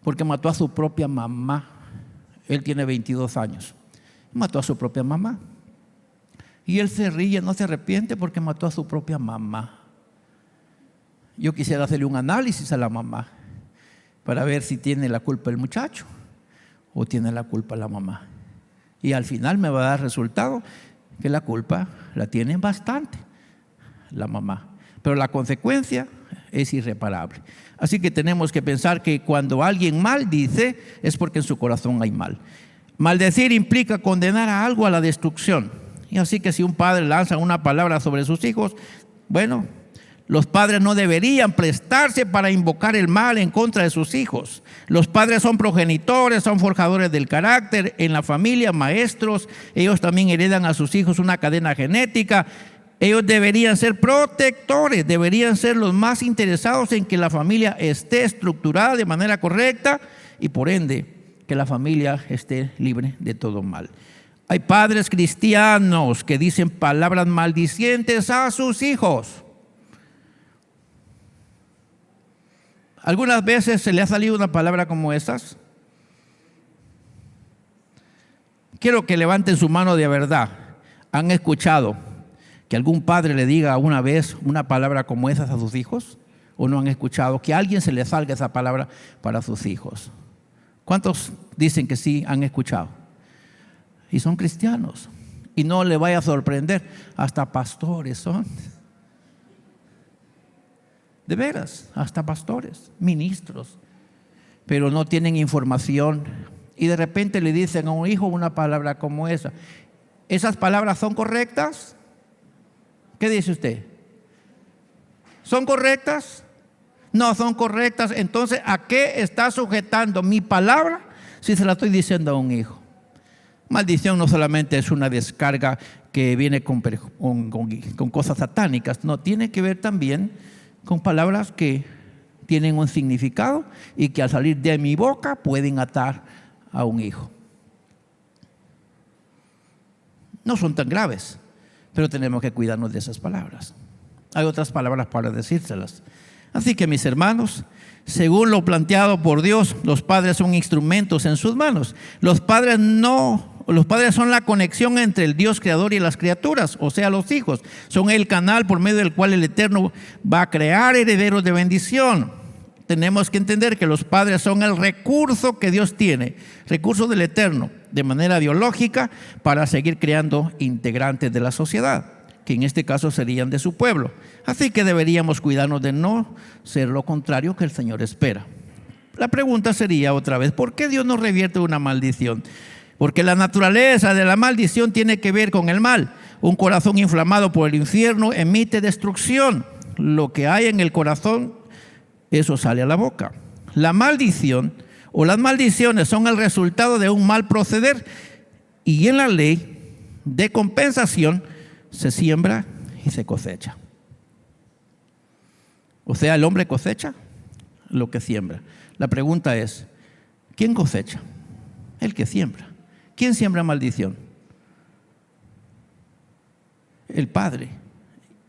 porque mató a su propia mamá. Él tiene 22 años. Mató a su propia mamá. Y él se ríe, no se arrepiente porque mató a su propia mamá. Yo quisiera hacerle un análisis a la mamá para ver si tiene la culpa el muchacho o tiene la culpa la mamá. Y al final me va a dar resultado que la culpa la tiene bastante la mamá. Pero la consecuencia es irreparable. Así que tenemos que pensar que cuando alguien maldice es porque en su corazón hay mal. Maldecir implica condenar a algo a la destrucción. Y así que si un padre lanza una palabra sobre sus hijos, bueno, los padres no deberían prestarse para invocar el mal en contra de sus hijos. Los padres son progenitores, son forjadores del carácter en la familia, maestros. Ellos también heredan a sus hijos una cadena genética. Ellos deberían ser protectores, deberían ser los más interesados en que la familia esté estructurada de manera correcta y por ende que la familia esté libre de todo mal. Hay padres cristianos que dicen palabras maldicientes a sus hijos. ¿Algunas veces se le ha salido una palabra como esas? Quiero que levanten su mano de verdad. ¿Han escuchado que algún padre le diga una vez una palabra como esas a sus hijos? ¿O no han escuchado que a alguien se le salga esa palabra para sus hijos? ¿Cuántos dicen que sí han escuchado? Y son cristianos. Y no le vaya a sorprender, hasta pastores son. De veras, hasta pastores, ministros, pero no tienen información y de repente le dicen a un hijo una palabra como esa. ¿Esas palabras son correctas? ¿Qué dice usted? ¿Son correctas? No son correctas. Entonces, ¿a qué está sujetando mi palabra si se la estoy diciendo a un hijo? Maldición no solamente es una descarga que viene con cosas satánicas, no, tiene que ver también con palabras que tienen un significado y que al salir de mi boca pueden atar a un hijo. No son tan graves, pero tenemos que cuidarnos de esas palabras. Hay otras palabras para decírselas. Así que mis hermanos, según lo planteado por Dios, los padres son instrumentos en sus manos. Los padres son la conexión entre el Dios creador y las criaturas, o sea, los hijos. Son el canal por medio del cual el Eterno va a crear herederos de bendición. Tenemos que entender que los padres son el recurso que Dios tiene, recurso del Eterno, de manera biológica, para seguir creando integrantes de la sociedad, que en este caso serían de su pueblo. Así que deberíamos cuidarnos de no ser lo contrario que el Señor espera. La pregunta sería otra vez, ¿por qué Dios no revierte una maldición? Porque la naturaleza de la maldición tiene que ver con el mal. Un corazón inflamado por el infierno emite destrucción. Lo que hay en el corazón, eso sale a la boca. La maldición o las maldiciones son el resultado de un mal proceder. Y en la ley de compensación se siembra y se cosecha. O sea, el hombre cosecha lo que siembra. La pregunta es, ¿quién cosecha? El que siembra. ¿Quién siembra maldición? El padre.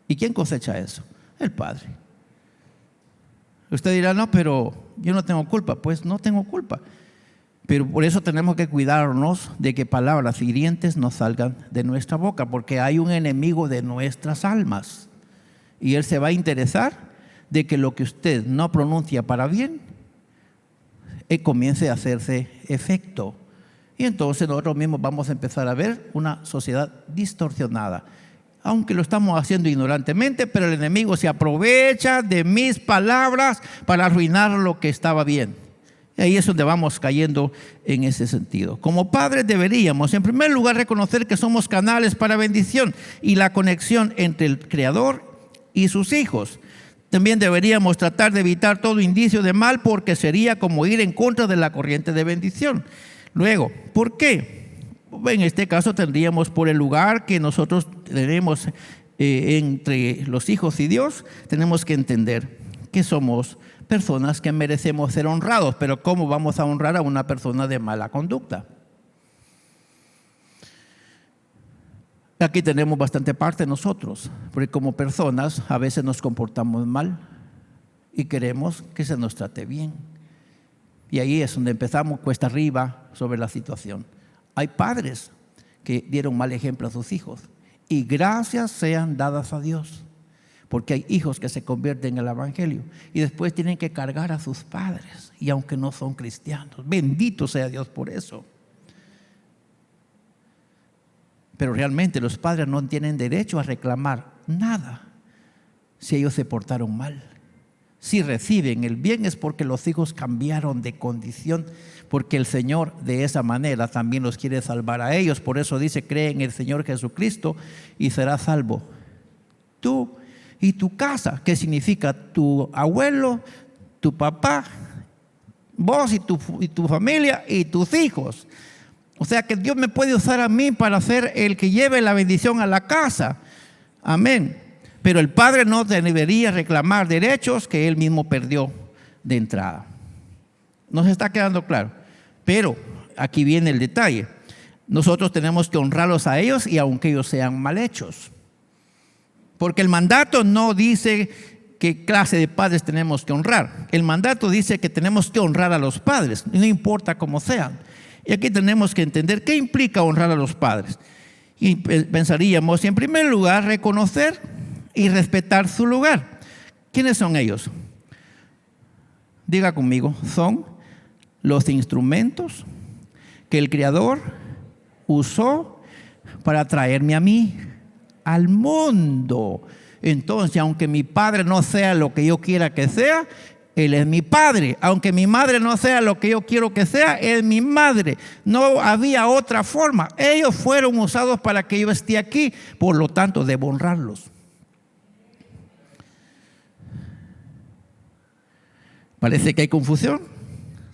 ¿Y quién cosecha eso? El padre. Usted dirá, no, pero yo no tengo culpa. Pues no tengo culpa. Pero por eso tenemos que cuidarnos de que palabras hirientes no salgan de nuestra boca, porque hay un enemigo de nuestras almas. Y él se va a interesar de que lo que usted no pronuncia para bien, comience a hacerse efecto. Y entonces nosotros mismos vamos a empezar a ver una sociedad distorsionada. Aunque lo estamos haciendo ignorantemente, pero el enemigo se aprovecha de mis palabras para arruinar lo que estaba bien. Y ahí es donde vamos cayendo en ese sentido. Como padres deberíamos, en primer lugar, reconocer que somos canales para bendición y la conexión entre el Creador y sus hijos. También deberíamos tratar de evitar todo indicio de mal, porque sería como ir en contra de la corriente de bendición. Luego, ¿por qué? En este caso tendríamos por el lugar que nosotros tenemos entre los hijos y Dios. Tenemos que entender que somos personas que merecemos ser honrados, pero ¿cómo vamos a honrar a una persona de mala conducta? Aquí tenemos bastante parte nosotros, porque como personas a veces nos comportamos mal y queremos que se nos trate bien. Y ahí es donde empezamos cuesta arriba sobre la situación. Hay padres que dieron mal ejemplo a sus hijos, y gracias sean dadas a Dios, porque hay hijos que se convierten en el evangelio y después tienen que cargar a sus padres, y aunque no son cristianos, bendito sea Dios por eso. Pero realmente los padres no tienen derecho a reclamar nada si ellos se portaron mal. Si reciben el bien es porque los hijos cambiaron de condición, porque el Señor de esa manera también los quiere salvar a ellos. Por eso dice: cree en el Señor Jesucristo y serás salvo tú y tu casa. ¿Qué significa? Tu abuelo, tu papá, vos y tu familia y tus hijos. O sea que Dios me puede usar a mí para ser el que lleve la bendición a la casa. Amén. Pero el padre no debería reclamar derechos que él mismo perdió de entrada. ¿Nos está quedando claro? Pero aquí viene el detalle. Nosotros tenemos que honrarlos a ellos, y aunque ellos sean mal hechos. Porque el mandato no dice qué clase de padres tenemos que honrar. El mandato dice que tenemos que honrar a los padres, no importa cómo sean. Y aquí tenemos que entender qué implica honrar a los padres. Y pensaríamos, en primer lugar, reconocer y respetar su lugar. ¿Quiénes son ellos? Diga conmigo: son los instrumentos que el Creador usó para traerme a mí al mundo. Entonces, aunque mi padre no sea lo que yo quiera que sea, Él es mi padre. Aunque mi madre no sea lo que yo quiero que sea, Él es mi madre. No había otra forma. Ellos fueron usados para que yo esté aquí. Por lo tanto, debo honrarlos. ¿Parece que hay confusión?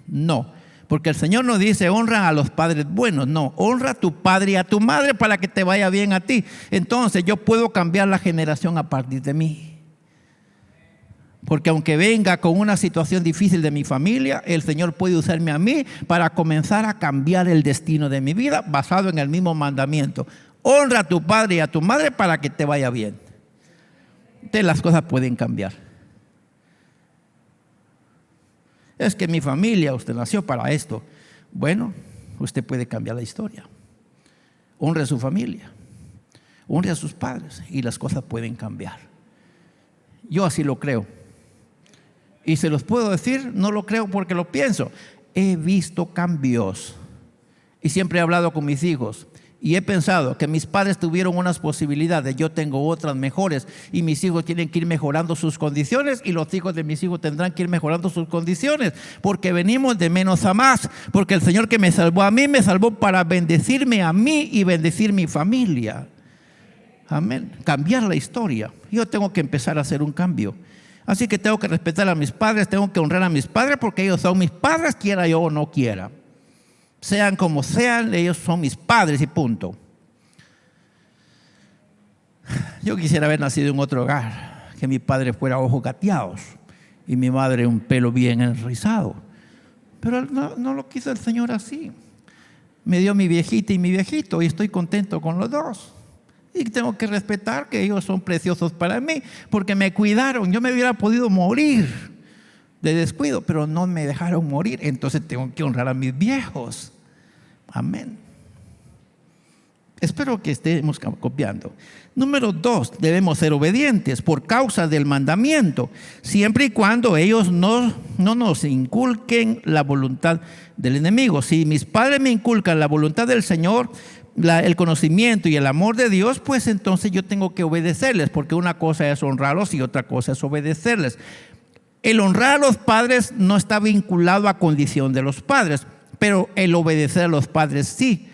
No, porque el Señor nos dice: honra a los padres buenos. No, honra a tu padre y a tu madre para que te vaya bien a ti. Entonces yo puedo cambiar la generación a partir de mí. Porque aunque venga con una situación difícil de mi familia, el Señor puede usarme a mí para comenzar a cambiar el destino de mi vida, basado en el mismo mandamiento: honra a tu padre y a tu madre para que te vaya bien. Entonces las cosas pueden cambiar. Es que mi familia, usted nació para esto. Bueno, usted puede cambiar la historia. Honre a su familia, honre a sus padres, y las cosas pueden cambiar. Yo así lo creo. Y se los puedo decir, no lo creo porque lo pienso. He visto cambios. Y siempre he hablado con mis hijos. Y he pensado que mis padres tuvieron unas posibilidades, yo tengo otras mejores. Y mis hijos tienen que ir mejorando sus condiciones, y los hijos de mis hijos tendrán que ir mejorando sus condiciones. Porque venimos de menos a más. Porque el Señor que me salvó a mí, me salvó para bendecirme a mí y bendecir mi familia. Amén. Cambiar la historia. Yo tengo que empezar a hacer un cambio. Así que tengo que respetar a mis padres, tengo que honrar a mis padres, porque ellos son mis padres, quiera yo o no quiera. Sean como sean, ellos son mis padres y punto. Yo quisiera haber nacido en otro hogar, que mi padre fuera ojos gateados y mi madre un pelo bien enrizado. Pero no lo quiso el Señor así. Me dio mi viejita y mi viejito, y estoy contento con los dos. Y tengo que respetar que ellos son preciosos para mí, porque me cuidaron. Yo me hubiera podido morir de descuido, pero no me dejaron morir. Entonces tengo que honrar a mis viejos. Amén. Espero que estemos copiando. Número 2, debemos ser obedientes por causa del mandamiento, siempre y cuando ellos no nos inculquen la voluntad del enemigo. Si mis padres me inculcan la voluntad del Señor, el conocimiento y el amor de Dios, pues entonces yo tengo que obedecerles, porque una cosa es honrarlos y otra cosa es obedecerles. El honrar a los padres no está vinculado a condición de los padres, pero el obedecer a los padres sí.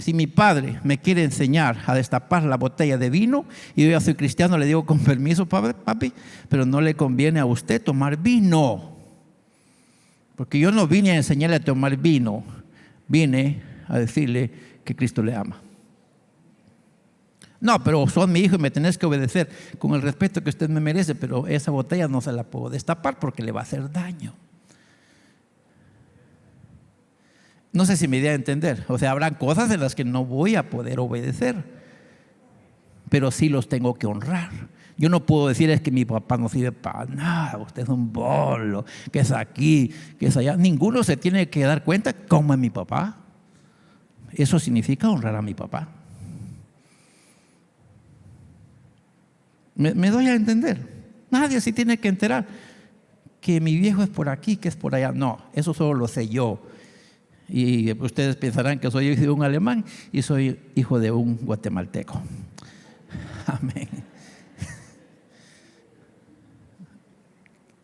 Si mi padre me quiere enseñar a destapar la botella de vino y yo ya soy cristiano, le digo, con permiso, papi, pero no le conviene a usted tomar vino. Porque yo no vine a enseñarle a tomar vino, vine a decirle que Cristo le ama. No, pero son mi hijo y me tenés que obedecer con el respeto que usted me merece, pero esa botella no se la puedo destapar porque le va a hacer daño. No sé si me di a entender. O sea, habrán cosas en las que no voy a poder obedecer, pero sí los tengo que honrar. Yo no puedo decir es que mi papá no sirve para nada, usted es un bolo, que es aquí, que es allá. Ninguno se tiene que dar cuenta cómo es mi papá. Eso significa honrar a mi papá. ¿Me doy a entender? Nadie se tiene que enterar que mi viejo es por aquí, que es por allá. No, eso solo lo sé yo. Y ustedes pensarán que soy hijo de un alemán y soy hijo de un guatemalteco. Amén.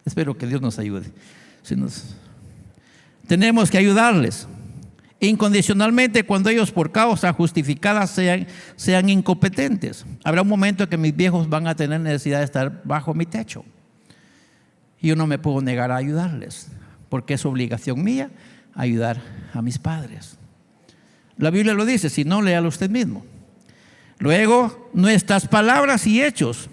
Espero que Dios nos ayude. Tenemos que ayudarles incondicionalmente cuando ellos por causa justificada sean incompetentes. Habrá un momento en que mis viejos van a tener necesidad de estar bajo mi techo. Y yo no me puedo negar a ayudarles, porque es obligación mía ayudar a mis padres. La Biblia lo dice, si no, léalo usted mismo. Luego, nuestras palabras y hechos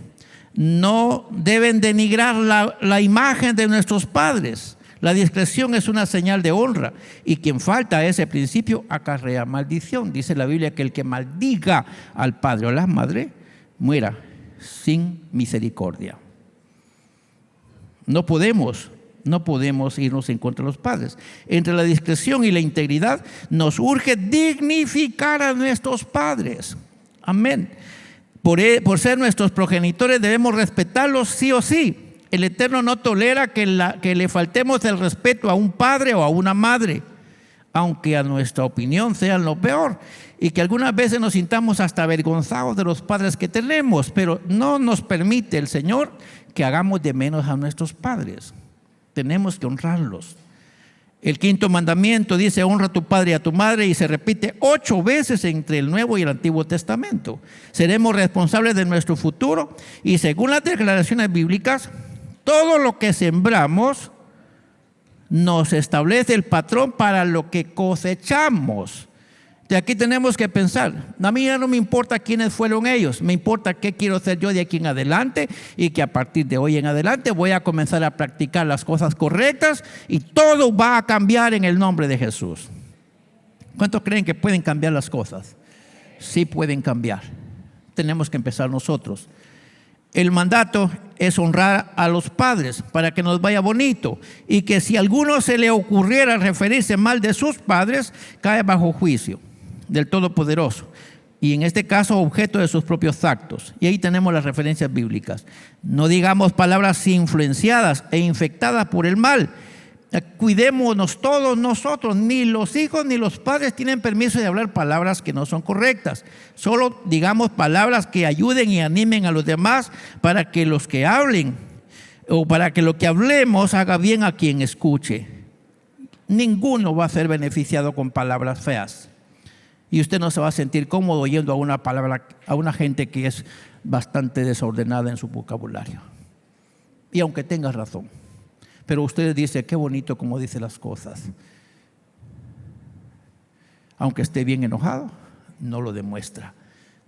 no deben denigrar la imagen de nuestros padres. La discreción es una señal de honra y quien falta a ese principio acarrea maldición. Dice la Biblia que el que maldiga al padre o a la madre muera sin misericordia. No podemos irnos en contra de los padres. Entre la discreción y la integridad nos urge dignificar a nuestros padres. Amén. Por ser nuestros progenitores debemos respetarlos sí o sí. El Eterno no tolera que le faltemos el respeto a un padre o a una madre, aunque a nuestra opinión sean lo peor, y que algunas veces nos sintamos hasta avergonzados de los padres que tenemos, pero no nos permite el Señor que hagamos de menos a nuestros padres. Tenemos que honrarlos. El quinto mandamiento dice: honra a tu padre y a tu madre, y se repite 8 veces entre el Nuevo y el Antiguo Testamento. Seremos responsables de nuestro futuro y según las declaraciones bíblicas, todo lo que sembramos nos establece el patrón para lo que cosechamos. De aquí tenemos que pensar, a mí ya no me importa quiénes fueron ellos, me importa qué quiero ser yo de aquí en adelante, y que a partir de hoy en adelante voy a comenzar a practicar las cosas correctas y todo va a cambiar en el nombre de Jesús. ¿Cuántos creen que pueden cambiar las cosas? Sí pueden cambiar. Tenemos que empezar nosotros. El mandato es honrar a los padres para que nos vaya bonito, y que si a alguno se le ocurriera referirse mal de sus padres, cae bajo juicio del Todopoderoso, y en este caso objeto de sus propios actos. Y ahí tenemos las referencias bíblicas. No digamos palabras influenciadas e infectadas por el mal. Cuidémonos todos nosotros, ni los hijos ni los padres tienen permiso de hablar palabras que no son correctas. Solo digamos palabras que ayuden y animen a los demás, para que los que hablen o para que lo que hablemos haga bien a quien escuche. Ninguno va a ser beneficiado con palabras feas, y usted no se va a sentir cómodo oyendo a una gente que es bastante desordenada en su vocabulario, y aunque tenga razón. Pero usted dice, qué bonito como dice las cosas. Aunque esté bien enojado, no lo demuestra.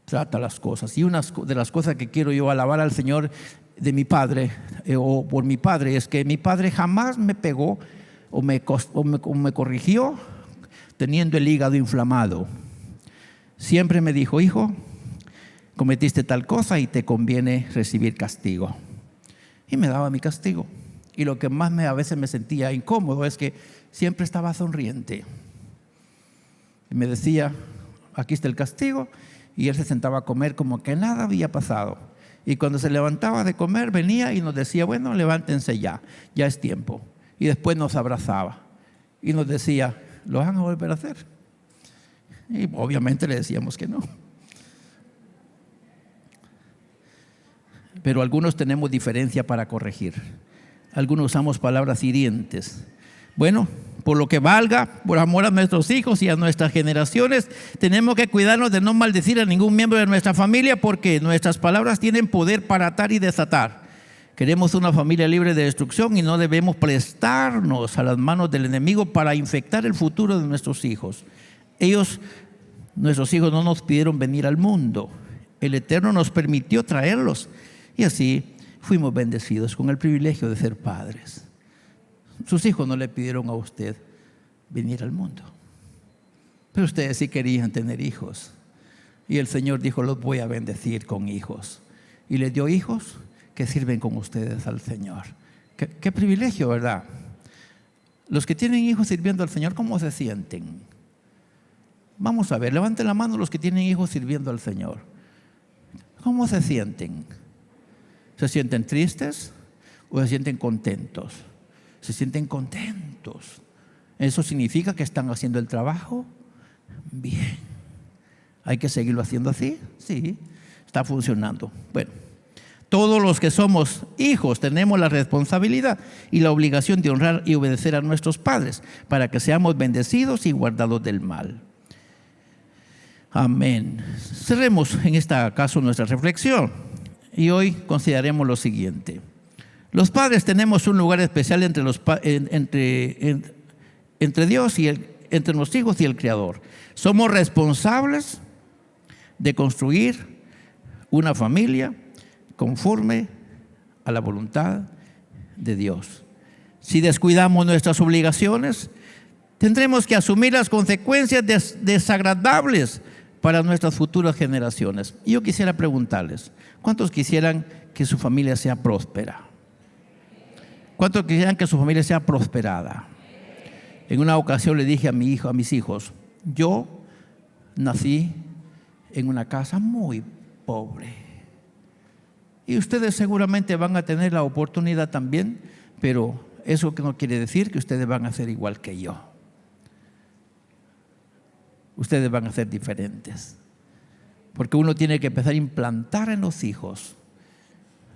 Trata las cosas. Y una de las cosas que quiero yo alabar al Señor de mi padre, o por mi padre, es que mi padre jamás me pegó o me corrigió teniendo el hígado inflamado. Siempre me dijo: hijo, cometiste tal cosa y te conviene recibir castigo. Y me daba mi castigo. Y lo que más a veces me sentía incómodo es que siempre estaba sonriente. Y me decía: aquí está el castigo. Y él se sentaba a comer como que nada había pasado. Y cuando se levantaba de comer, venía y nos decía: bueno, levántense ya es tiempo. Y después nos abrazaba y nos decía: ¿lo van a volver a hacer? Y obviamente le decíamos que no. Pero algunos tenemos diferencia para corregir. Algunos usamos palabras hirientes. Bueno, Por lo que valga, por amor a nuestros hijos y a nuestras generaciones, tenemos que cuidarnos de no maldecir a ningún miembro de nuestra familia, porque nuestras palabras tienen poder para atar y desatar. Queremos una familia libre de destrucción y no debemos prestarnos a las manos del enemigo para infectar el futuro de nuestros hijos. Nuestros hijos no nos pidieron venir al mundo. El Eterno nos permitió traerlos y así fuimos bendecidos con el privilegio de ser padres. Sus hijos no le pidieron a usted venir al mundo, pero ustedes sí querían tener hijos. Y el Señor dijo: los voy a bendecir con hijos. Y les dio hijos que sirven con ustedes al Señor. Qué privilegio, ¿verdad? Los que tienen hijos sirviendo al Señor, ¿cómo se sienten? Vamos a ver, levanten la mano los que tienen hijos sirviendo al Señor. ¿Cómo se sienten? ¿Se sienten tristes o se sienten contentos? Se sienten contentos. ¿Eso significa que están haciendo el trabajo bien? ¿Hay que seguirlo haciendo así? Sí, está funcionando. Bueno, todos los que somos hijos tenemos la responsabilidad y la obligación de honrar y obedecer a nuestros padres para que seamos bendecidos y guardados del mal. Amén. Cerremos en este caso nuestra reflexión y hoy consideraremos lo siguiente. Los padres tenemos un lugar especial entre Dios y entre los hijos y el Creador. Somos responsables de construir una familia conforme a la voluntad de Dios. Si descuidamos nuestras obligaciones, tendremos que asumir las consecuencias desagradables para nuestras futuras generaciones. Y yo quisiera preguntarles, ¿cuántos quisieran que su familia sea próspera? ¿Cuántos quisieran que su familia sea prosperada? En una ocasión le dije a mis hijos, yo nací en una casa muy pobre. Y ustedes seguramente van a tener la oportunidad también, pero eso no quiere decir que ustedes van a ser igual que yo. Ustedes van a ser diferentes. Porque uno tiene que empezar a implantar en los hijos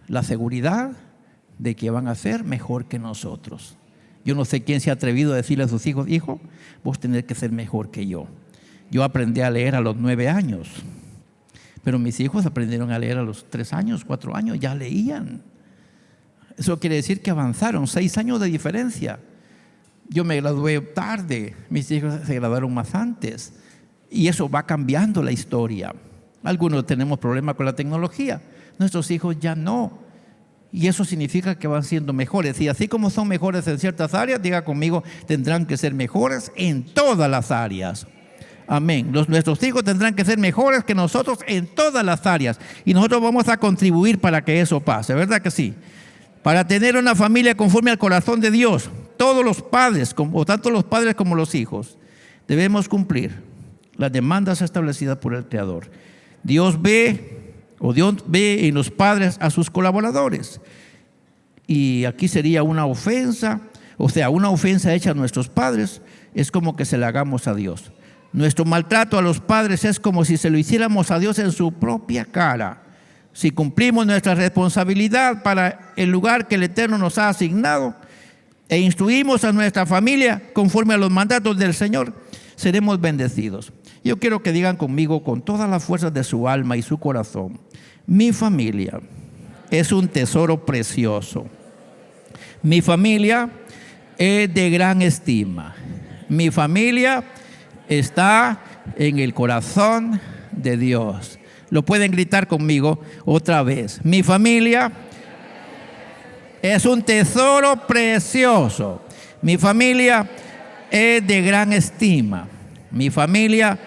la seguridad de que van a ser mejor que nosotros. Yo no sé quién se ha atrevido a decirle a sus hijos: hijo, vos tenés que ser mejor que yo. Yo aprendí a leer a los 9 años, pero mis hijos aprendieron a leer a los 3 años, 4 años, ya leían. Eso quiere decir que avanzaron, 6 años de diferencia. Yo me gradué tarde, mis hijos se graduaron más antes, y eso va cambiando la historia. Algunos tenemos problemas con la tecnología, nuestros hijos ya no. Y eso significa que van siendo mejores. Y así como son mejores en ciertas áreas, diga conmigo, tendrán que ser mejores en todas las áreas. Amén. Nuestros hijos tendrán que ser mejores que nosotros en todas las áreas. Y nosotros vamos a contribuir para que eso pase, ¿verdad que sí? Para tener una familia conforme al corazón de Dios, todos los padres, tanto los padres como los hijos, debemos cumplir las demandas establecidas por el Creador. Dios ve en los padres a sus colaboradores. Y aquí sería una ofensa, una ofensa hecha a nuestros padres es como que se la hagamos a Dios. Nuestro maltrato a los padres es como si se lo hiciéramos a Dios en su propia cara. Si cumplimos nuestra responsabilidad para el lugar que el Eterno nos ha asignado e instruimos a nuestra familia conforme a los mandatos del Señor, seremos bendecidos. Yo quiero que digan conmigo con todas las fuerzas de su alma y su corazón: mi familia es un tesoro precioso. Mi familia es de gran estima. Mi familia está en el corazón de Dios. Lo pueden gritar conmigo otra vez. Mi familia es un tesoro precioso. Mi familia es de gran estima. Mi familia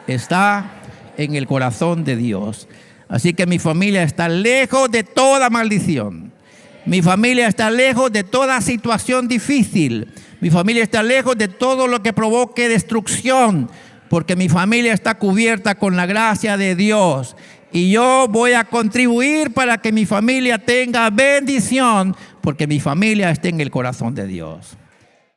está en el corazón de Dios. Así que mi familia está lejos de toda maldición. Mi familia está lejos de toda situación difícil. Mi familia está lejos de todo lo que provoque destrucción, porque mi familia está cubierta con la gracia de Dios. Y yo voy a contribuir para que mi familia tenga bendición, porque mi familia está en el corazón de Dios.